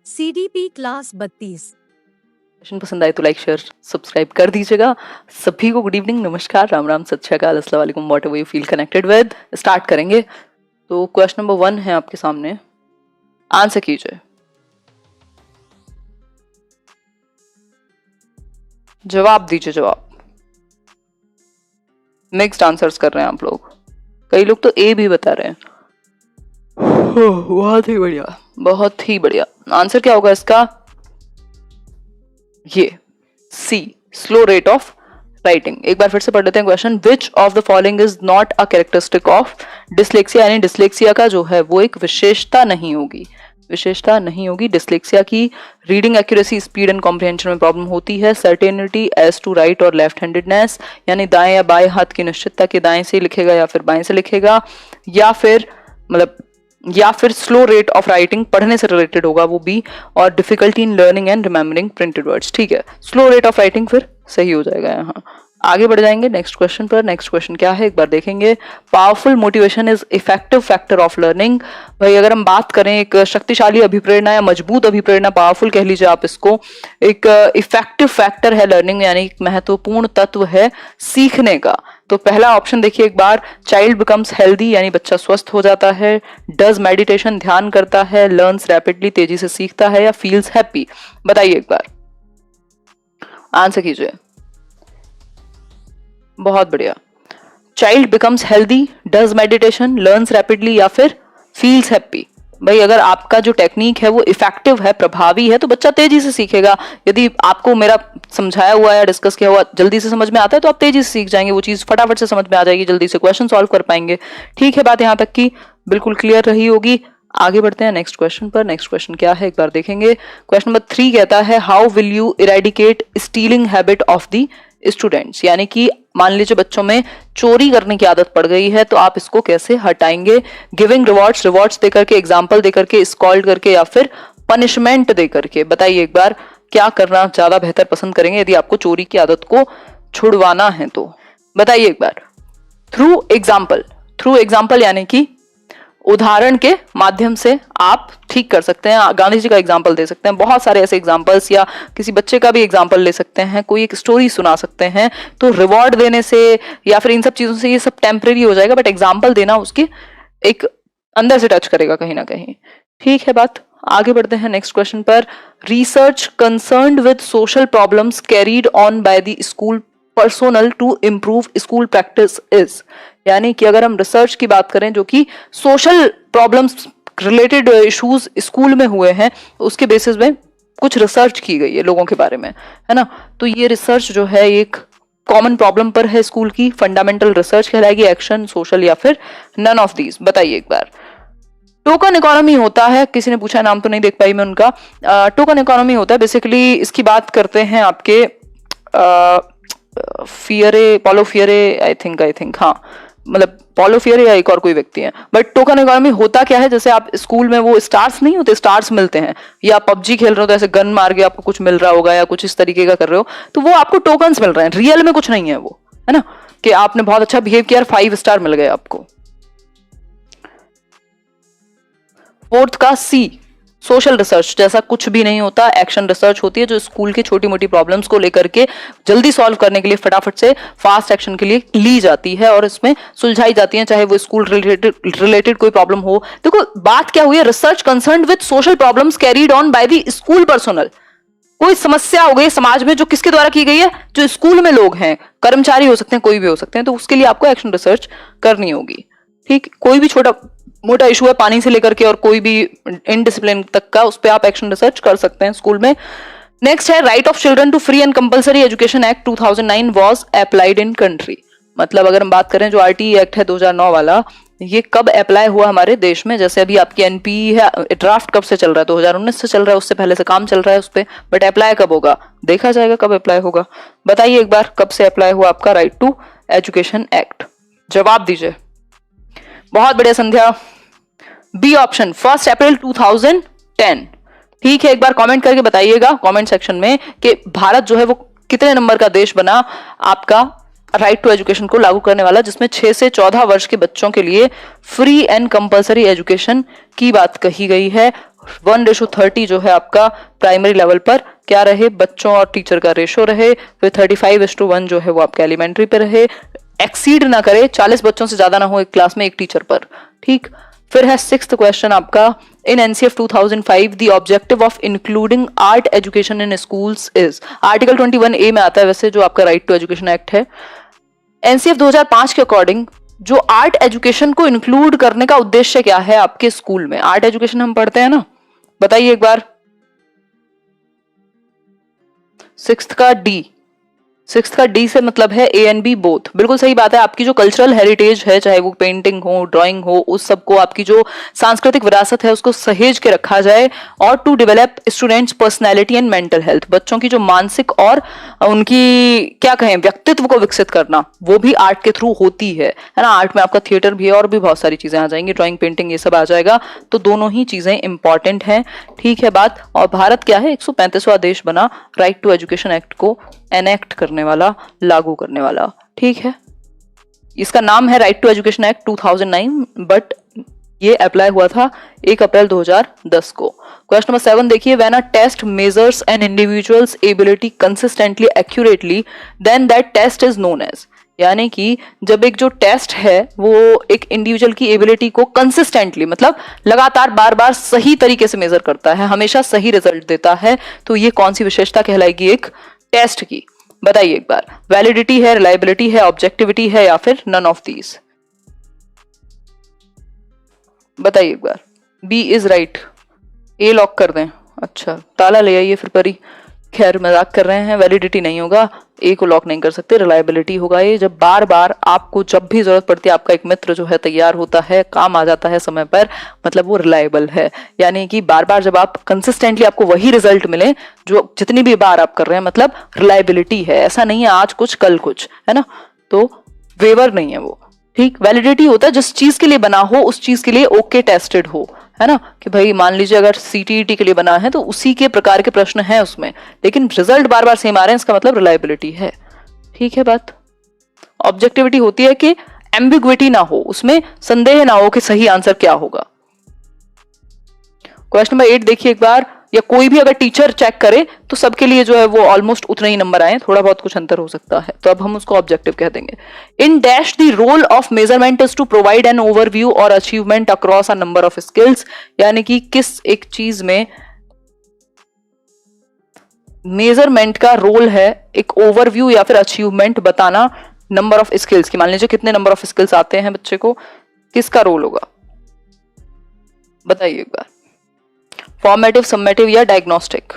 CDP class 32। पसंद आए तो लाइक शेयर सब्सक्राइब कर दीजिएगा। सभी को गुड इवनिंग, नमस्कार, राम राम, सत श्री अकाल, अस्सलाम वालेकुम, what ever you feel connected with. Start करेंगे। तो क्वेश्चन नंबर 1 है आपके सामने, आंसर कीजिए। जवाब दीजिए, जवाब। मिक्स्ड आंसर्स कर रहे हैं आप लोग, कई लोग तो ए भी बता रहे हैं। बहुत ही बढ़िया, बहुत ही बढ़िया। आंसर क्या होगा इसका? ये सी, स्लो रेट ऑफ राइटिंग। एक बार फिर से पढ़ लेते हैं question. Which of the following is not a characteristic of dyslexia, यानी डिसलेक्सिया का जो है वो एक विशेषता नहीं होगी, विशेषता नहीं होगी। डिसलेक्सिया की reading accuracy, speed and comprehension में प्रॉब्लम होती है। सर्टेनिटी एज टू राइट और लेफ्ट हैंडेडनेस, यानी दाएं या बाएं हाथ की निश्चितता के दाएं से लिखेगा या फिर बाएं से लिखेगा, या फिर स्लो रेट ऑफ राइटिंग, पढ़ने से रिलेटेड होगा वो भी। और difficulty in learning and remembering printed words. ठीक है, स्लो रेट ऑफ राइटिंग फिर सही हो जाएगा यहाँ। आगे बढ़ जाएंगे नेक्स्ट क्वेश्चन पर। नेक्स्ट क्वेश्चन क्या है एक बार देखेंगे। Powerful motivation is effective factor of learning. भाई अगर हम बात करें एक शक्तिशाली अभिप्रेरणा या मजबूत अभिप्रेरणा, पावरफुल कह लीजिए आप इसको, एक इफेक्टिव फैक्टर है लर्निंग, यानी एक महत्वपूर्ण तत्व है सीखने का। तो पहला ऑप्शन देखिए एक बार, चाइल्ड बिकम्स हेल्दी, यानी बच्चा स्वस्थ हो जाता है। डज मेडिटेशन, ध्यान करता है। लर्न्स रैपिडली, तेजी से सीखता है। या फील्स हैप्पी। बताइए एक बार, आंसर कीजिए। बहुत बढ़िया। Child becomes healthy, does meditation, learns rapidly या फिर फील्स हैप्पी। भाई अगर आपका जो टेक्निक है वो इफेक्टिव है, प्रभावी है, तो बच्चा तेजी से सीखेगा। यदि आपको मेरा समझाया हुआ या डिस्कस किया हुआ जल्दी से समझ में आता है तो आप तेजी से सीख जाएंगे, वो चीज फटाफट से समझ में आ जाएगी, जल्दी से क्वेश्चन सॉल्व कर पाएंगे। ठीक है, बात यहाँ तक की बिल्कुल क्लियर रही होगी। आगे बढ़ते हैं नेक्स्ट क्वेश्चन पर। नेक्स्ट क्वेश्चन क्या है एक बार देखेंगे। क्वेश्चन नंबर 3 कहता है, how will you eradicate stealing habit of the students, यानी कि मान लीजिए बच्चों में चोरी करने की आदत पड़ गई है तो आप इसको कैसे हटाएंगे। गिविंग रिवॉर्ड्स, रिवॉर्ड्स देकर के, एग्जाम्पल देकर के, स्कॉल्ड करके या फिर पनिशमेंट देकर के। बताइए एक बार, क्या करना ज्यादा बेहतर पसंद करेंगे यदि आपको चोरी की आदत को छुड़वाना है तो? बताइए एक बार। थ्रू एग्जाम्पल, थ्रू एग्जाम्पल यानी कि उदाहरण के माध्यम से आप ठीक कर सकते हैं। गांधी जी का एग्जाम्पल दे सकते हैं, बहुत सारे ऐसे एग्जाम्पल्स, या किसी बच्चे का भी एग्जाम्पल ले सकते हैं, कोई एक स्टोरी सुना सकते हैं। तो रिवॉर्ड देने से या फिर इन सब चीजों से ये सब टेम्परेरी हो जाएगा, बट एग्जाम्पल देना उसके एक अंदर से टच करेगा कहीं ना कहीं। ठीक है बात। आगे बढ़ते हैं नेक्स्ट क्वेश्चन पर। Research concerned with social problems carried on by the school personnel to improve school practice is, यानी कि अगर हम रिसर्च की बात करें जो कि social problems related issues school में हुए हैं, उसके बेसिस में कुछ रिसर्च की गई है लोगों के बारे में, है ना। तो ये रिसर्च जो है एक कॉमन प्रॉब्लम पर है स्कूल की, फंडामेंटल रिसर्च कहलाएगी, एक्शन, सोशल या फिर नन ऑफ दीज। बताइए एक बार। टोकन इकोनॉमी होता है, किसी ने पूछा, नाम तो नहीं देख पाई मैं उनका। टोकन इकोनॉमी होता है बेसिकली, इसकी बात करते हैं आपके फियरे, पॉलो फियरे, आई थिंक हाँ, मतलब पॉलो फियरे या एक और कोई व्यक्ति है। बट टोकन इकोनॉमी होता क्या है, जैसे आप स्कूल में वो स्टार्स नहीं होते, स्टार्स मिलते हैं, या पबजी खेल रहे हो तो ऐसे गन मार के आपको कुछ मिल रहा होगा या कुछ इस तरीके का कर रहे हो, तो वो आपको टोकन्स मिल रहे हैं, रियल में कुछ नहीं है वो, है ना, कि आपने बहुत अच्छा बिहेव किया, 5 स्टार मिल गए आपको। फोर्थ का सी, सोशल रिसर्च जैसा कुछ भी नहीं होता, एक्शन रिसर्च होती है जो स्कूल की छोटी मोटी प्रॉब्लम्स को लेकर के जल्दी सॉल्व करने के लिए फटाफट से फास्ट एक्शन के लिए ली जाती है और इसमें सुलझाई जाती है, चाहे वो स्कूल रिलेटेड कोई प्रॉब्लम हो। देखो बात क्या हुई है, research concerned with social problems carried on by the school personnel. कोई समस्या हो गई समाज में जो किसके द्वारा की गई है, जो स्कूल में लोग हैं, कर्मचारी हो सकते हैं, कोई भी हो सकते हैं, तो उसके लिए आपको एक्शन रिसर्च करनी होगी। ठीक, कोई भी छोटा मोटा इशू है, पानी से लेकर के और कोई भी इनडिसिप्लिन तक का, उस पर आप एक्शन रिसर्च कर सकते हैं स्कूल में। नेक्स्ट है, right of children to free and compulsory education act 2009 was applied in country. मतलब अगर हम बात करें जो आरटीई एक्ट है 2009 वाला, ये कब अप्लाई हुआ हमारे देश में। जैसे अभी आपकी एनपीई है, ड्राफ्ट कब से चल रहा है, 2019 से चल रहा है, उससे पहले से काम चल रहा है उस पर, बट अप्लाई कब होगा देखा जाएगा, कब अप्लाई होगा। बताइए एक बार, कब से अप्लाई हुआ आपका राइट टू एजुकेशन एक्ट? जवाब दीजिए। बहुत बढ़िया संध्या, बी ऑप्शन, 1 अप्रैल 2010। ठीक है, एक बार कमेंट करके बताइएगा कमेंट सेक्शन में कि भारत जो है वो कितने नंबर का देश बना आपका राइट टू एजुकेशन को लागू करने वाला, जिसमें 6 से 14 वर्ष के बच्चों के लिए फ्री एंड कंपलसरी एजुकेशन की बात कही गई है। 1:30 जो है आपका प्राइमरी लेवल पर क्या रहे, बच्चों और टीचर का रेशो रहे। फिर 35:1 जो है वो आपके एलिमेंट्री पे रहे, एक्सीड ना करे, 40 बच्चों से ज्यादा ना हो एक क्लास में एक टीचर पर, ठीक। फिर है 6th क्वेश्चन आपका, in NCF 2005 the objective of including art education in schools is, article 21A में आता है वैसे जो आपका राइट टू एजुकेशन एक्ट है। एनसीएफ 2005 के अकॉर्डिंग जो आर्ट एजुकेशन को इंक्लूड करने का उद्देश्य क्या है आपके स्कूल में, आर्ट एजुकेशन हम पढ़ते हैं ना, बताइए एक बार। 6th का डी, 6th का डी से मतलब है ए एंड बी बोथ, बिल्कुल सही बात है। आपकी जो कल्चरल हेरिटेज है, चाहे वो पेंटिंग हो, ड्राइंग हो, उस सबको, आपकी जो सांस्कृतिक विरासत है उसको सहेज के रखा जाए। और to develop students personality and mental health, बच्चों की जो मानसिक और उनकी क्या कहें व्यक्तित्व को विकसित करना, वो भी आर्ट के थ्रू होती है ना। आर्ट में आपका थिएटर भी है और भी बहुत सारी चीजें आ जाएंगी, ड्राइंग, पेंटिंग, ये सब आ जाएगा। तो दोनों ही चीजें इंपॉर्टेंट हैं, ठीक है बात। और भारत क्या है, 135वां देश बना राइट टू एजुकेशन एक्ट को एनेक्ट करने वाला, लागू करने वाला, ठीक है। इसका नाम है right to education act 2009, but ये अप्लाई हुआ था 1 अप्रैल 2010 को। क्वेश्चन नंबर 7 देखिए, when a test measures an individual's ability consistently accurately then that test is known as, यानी कि जब एक जो टेस्ट है वो एक इंडिविजुअल की एबिलिटी को कंसिस्टेंटली मतलब लगातार बार बार सही तरीके से मेजर करता है, हमेशा सही रिजल्ट देता है, तो ये कौन सी विशेषता कहलाएगी एक टेस्ट की, बताइए एक बार। वैलिडिटी है, रिलायबिलिटी है, ऑब्जेक्टिविटी है, या फिर नन ऑफ दीज, बताइए एक बार। B is right, A lock कर दें। अच्छा, ताला ले आइए फिर परी, खैर मजाक कर रहे हैं, वैलिडिटी नहीं होगा, ए को लॉक नहीं कर सकते, रिलायबिलिटी होगा। ये जब बार बार आपको जब भी जरूरत पड़ती है आपका एक मित्र जो है तैयार होता है, काम आ जाता है समय पर, मतलब वो रिलायबल है। यानी कि बार बार जब आप कंसिस्टेंटली आपको वही रिजल्ट मिले जो जितनी भी बार आप कर रहे हैं, मतलब रिलायबिलिटी है। ऐसा नहीं है आज कुछ कल कुछ, है ना, तो वेवर नहीं है वो, ठीक। वैलिडिटी होता है जिस चीज के लिए बना हो उस चीज के लिए ओके टेस्टेड हो, है ना, कि भाई मान लीजिए अगर सीटीईटी के लिए बना है तो उसी के प्रकार के प्रश्न हैं उसमें, लेकिन रिजल्ट बार बार सेम आ रहे हैं, इसका मतलब रिलायबिलिटी है, ठीक है बात। ऑब्जेक्टिविटी होती है कि एम्बिग्विटी ना हो, उसमें संदेह ना हो कि सही आंसर क्या होगा। क्वेश्चन नंबर 8 देखिए एक बार, या कोई भी अगर टीचर चेक करे तो सबके लिए जो है वो ऑलमोस्ट उतने ही नंबर आए, थोड़ा बहुत कुछ अंतर हो सकता है, तो अब हम उसको ऑब्जेक्टिव कह देंगे। In dash the role of measurement is to provide an overview और achievement across a number of skills, यानी कि किस एक चीज में मेजरमेंट का रोल है एक ओवरव्यू या फिर अचीवमेंट बताना नंबर ऑफ स्किल्स की। मान लीजिए कितने नंबर ऑफ स्किल्स आते हैं बच्चे को, किसका रोल होगा, बताइए एक बार। फॉर्मेटिव, सबमेटिव या diagnostic.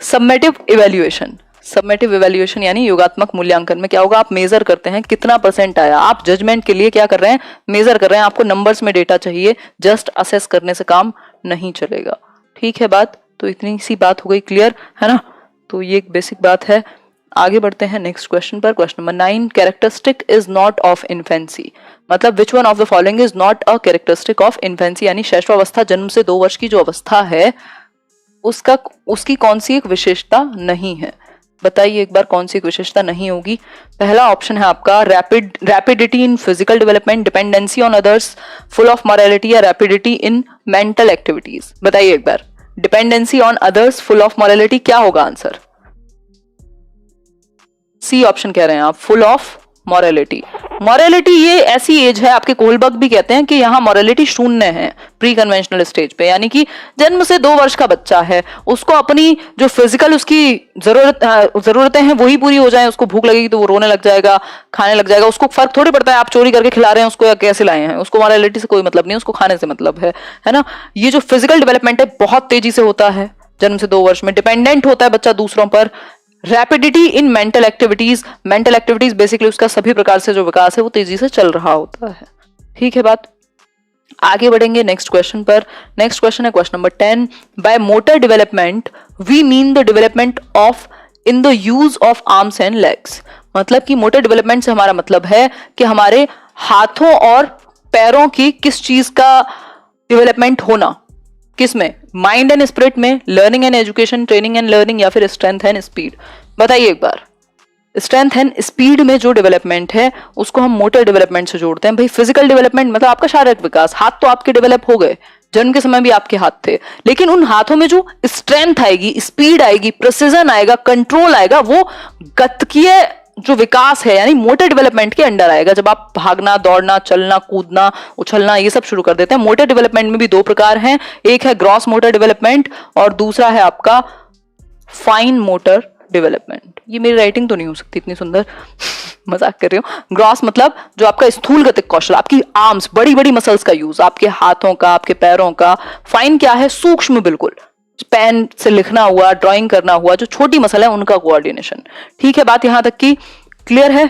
Summative evaluation, summative evaluation यानी योगात्मक मूल्यांकन में क्या होगा, आप मेजर करते हैं कितना परसेंट आया, आप जजमेंट के लिए क्या कर रहे हैं, मेजर कर रहे हैं। आपको नंबर्स में डेटा चाहिए, जस्ट असेस करने से काम नहीं चलेगा, ठीक है बात। तो इतनी सी बात हो गई क्लियर, है ना, तो ये एक बेसिक बात है। आगे बढ़ते हैं नेक्स्ट क्वेश्चन पर। Question number 9, characteristic is not of infancy, मतलब which one of the following is not a characteristic of infancy, यानी शैशवावस्था, जन्म से 2 वर्ष की जो अवस्था है उसकी कौन सी एक विशेषता नहीं है, बताइए एक बार कौन सी एक विशेषता नहीं होगी। पहला ऑप्शन है आपका rapidity in physical development, dependency on others, full of morality, या रैपिडिटी इन मेंटल एक्टिविटीज, बताइए एक बार। Dependency on others, full of morality, क्या होगा आंसर, सी ऑप्शन कह रहे हैं आप, फुल ऑफ मॉरलिटी। मॉरलिटी ये ऐसी एज है, आपके कोहलबर्ग भी कहते हैं कि यहाँ मॉरलिटी शून्य है प्री कन्वेंशनल स्टेज पे, यानी कि जन्म से 2 वर्ष का बच्चा है, उसको अपनी जो फिजिकल उसकी जरूरतें हैं वही पूरी हो जाए, उसको भूख लगेगी तो वो रोने लग जाएगा, खाने लग जाएगा, उसको फर्क थोड़ी पड़ता है आप चोरी करके खिला रहे हैं उसको या कैसे लाए हैं, उसको मॉरलिटी से कोई मतलब नहीं, उसको खाने से मतलब है ना। ये जो फिजिकल डेवलपमेंट है बहुत तेजी से होता है जन्म से 2 वर्ष में, डिपेंडेंट होता है बच्चा दूसरों पर। Rapidity in mental activities, mental activities basically उसका सभी प्रकार से जो विकास है वो तेजी से चल रहा होता है, ठीक है बात। आगे बढ़ेंगे नेक्स्ट क्वेश्चन पर। नेक्स्ट क्वेश्चन है question number 10, by motor development we mean the development of in the use of arms and legs, मतलब कि मोटर डेवलपमेंट से हमारा मतलब है कि हमारे हाथों और पैरों की किस चीज का डेवलपमेंट होना, किस में, माइंड एंड स्पिरिट में, learning and education, training and learning, या फिर स्ट्रेंथ एंड स्पीड, बताइए एक बार। स्ट्रेंथ एंड स्पीड में जो डेवलपमेंट है उसको हम मोटर डेवलपमेंट से जोड़ते हैं। भाई फिजिकल डेवलपमेंट मतलब आपका शारीरिक विकास, हाथ तो आपके डेवलप हो गए, जन्म के समय भी आपके हाथ थे, लेकिन उन हाथों में जो स्ट्रेंथ आएगी, स्पीड आएगी, प्रिसिजन आएगा, कंट्रोल आएगा, वो गतकीय जो विकास है यानी मोटर डेवलपमेंट के अंडर आएगा। जब आप भागना, दौड़ना, चलना, कूदना, उछलना ये सब शुरू कर देते हैं। मोटर डेवलपमेंट में भी दो प्रकार हैं, एक है ग्रॉस मोटर डेवलपमेंट और दूसरा है आपका फाइन मोटर डेवलपमेंट। ये मेरी राइटिंग तो नहीं हो सकती इतनी सुंदर, मजाक कर रही हूँ। ग्रॉस मतलब जो आपका स्थूल गतिक कौशल, आपकी आर्म्स, बड़ी बड़ी मसल्स का यूज, आपके हाथों का, आपके पैरों का। फाइन क्या है? सूक्ष्म, बिल्कुल पेन से लिखना हुआ, ड्राइंग करना हुआ, जो छोटी मसल है उनका कोऑर्डिनेशन। ठीक है, बात यहां तक की क्लियर है?